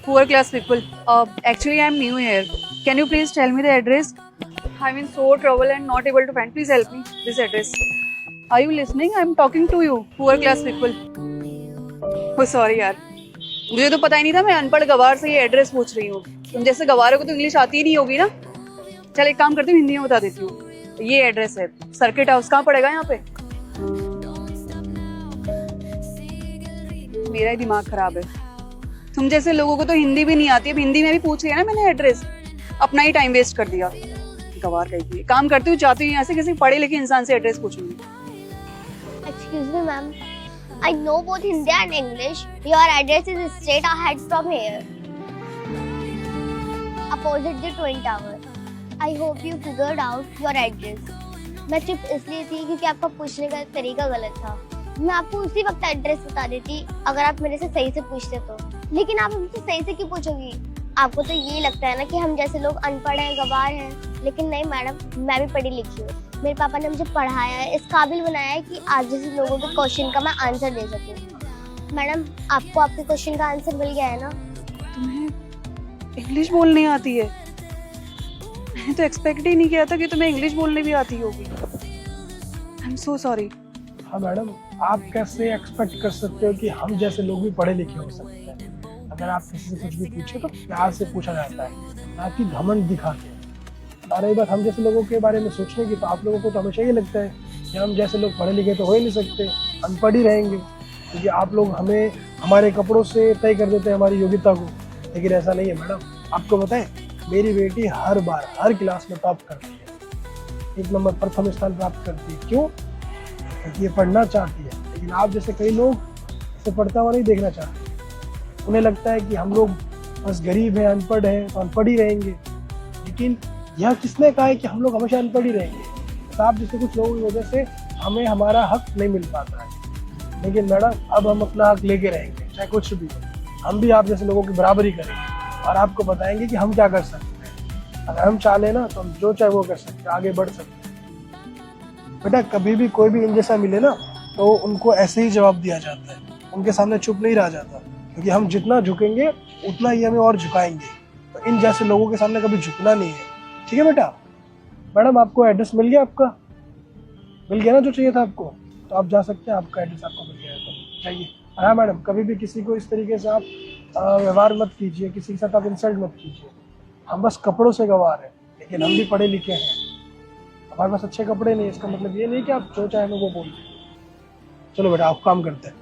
poor class people. Actually, I'm new here. Can you please tell me the address? I'm in so trouble and not able to find. Please help me. This address. Are you listening? I'm talking to you. Poor class people. Oh, sorry यार. मुझे तो पता ही नहीं था मैं अनपढ़ गवार से ये एड्रेस पूछ रही हूँ. तुम जैसे गवारों को तो इंग्लिश आती ही नहीं होगी ना. चल एक काम करती हूँ, हिंदी में बता देती हूँ. ये एड्रेस है. सर्किट हाउस कहाँ पड़ेगा यहाँ पे? मेरा ही दिमाग खराब है. तुम जैसे लोगों को तो हिंदी भी नहीं आती. अब हिंदी में भी पूछ लिया ना मैंने एड्रेस. अपना ही टाइम वेस्ट कर दिया. गवार कहीं काम करती हूँ, जाती हूँ यहाँ से किसी पढ़े लिखे इंसान से एड्रेस पूछूंगी. Excuse me, ma'am. I know both Hindi and English. Your address is straight ahead from here. Opposite the Twin Tower. I hope you figured out your address. मैं चुप इसलिए थी क्योंकि आपका पूछने का तरीका गलत था. मैं आपको उसी वक्त एड्रेस बता देती अगर आप मेरे से सही से पूछते तो. लेकिन आप मुझसे सही से क्यों पूछोगी? आपको तो ये लगता है ना कि हम जैसे लोग अनपढ़ हैं, गवार हैं. लेकिन नहीं मैडम, मैं भी पढ़ी लिखी हूँ. मेरे पापा ने मुझे पढ़ाया है, इस काबिल बनाया है कि आप जैसे लोगों के क्वेश्चन का मैं आंसर दे सकूँ. मैडम, आपको आपके क्वेश्चन का आंसर मिल गया है ना? तुम्हें इंग्लिश बोलनी आती है? मैंने तो एक्सपेक्ट ही नहीं किया था कि तुम्हें इंग्लिश बोलने भी आती होगी. I am so sorry. हाँ मैडम, आप कैसे एक्सपेक्ट कर सकते हो कि हम जैसे लोग भी पढ़े लिखे हो सकते हैं? अगर आप किसी से कुछ भी पूछे तो प्यार से पूछा जाता है, ना कि घमंड दिखा के. और रही बात हम जैसे लोगों के बारे में सोचने की, तो आप लोगों को तो हमेशा ये लगता है कि हम जैसे लोग पढ़े लिखे तो हो ही नहीं सकते, अनपढ़ ही रहेंगे, क्योंकि आप लोग हमें हमारे कपड़ों से तय कर देते हैं हमारी योग्यता को. लेकिन ऐसा नहीं है मैडम. आपको बताएं, मेरी बेटी हर बार हर क्लास में टॉप करती है, 1 नंबर प्रथम स्थान प्राप्त करती है. क्यों? क्योंकि ये पढ़ना चाहती है. लेकिन आप जैसे कई लोग इसे पढ़ता हुआ नहीं देखना चाहते. उन्हें लगता है कि हम लोग बस गरीब हैं, अनपढ़ हैं, तो अनपढ़ ही रहेंगे. लेकिन यह किसने कहा है कि हम लोग हमेशा अनपढ़ ही रहेंगे? तो आप जैसे कुछ लोगों की वजह से हमें हमारा हक नहीं मिल पाता है. लेकिन मैडम, अब हम अपना हक लेके रहेंगे, चाहे कुछ भी. हम भी आप जैसे लोगों की बराबरी करेंगे और आपको बताएंगे कि हम क्या कर सकते हैं. अगर हम चाह लें ना तो हम जो चाहे वो कर सकते हैं, आगे बढ़ सकते हैं. बेटा, कभी भी कोई भी इन जैसा मिले ना तो उनको ऐसे ही जवाब दिया जाता है. उनके सामने चुप नहीं रहा जाता, क्योंकि हम जितना झुकेंगे उतना ही हमें और झुकाएंगे. तो इन जैसे लोगों के सामने कभी झुकना नहीं है. ठीक है बेटा? मैडम, आपको एड्रेस मिल गया? आपका मिल गया ना जो चाहिए था आपको? तो आप जा सकते हैं. आपका एड्रेस आपको मिल गया है तो जाइए. हाँ मैडम, कभी भी किसी को इस तरीके से आप व्यवहार मत कीजिए, किसी के साथ आप इंसल्ट मत कीजिए. हम बस कपड़ों से गवार हैं, लेकिन हम भी पढ़े लिखे हैं. हमारे पास अच्छे कपड़े नहीं, इसका मतलब ये नहीं कि आप जो चाहे वो बोल दें. चलो बेटा, आप काम करते हैं.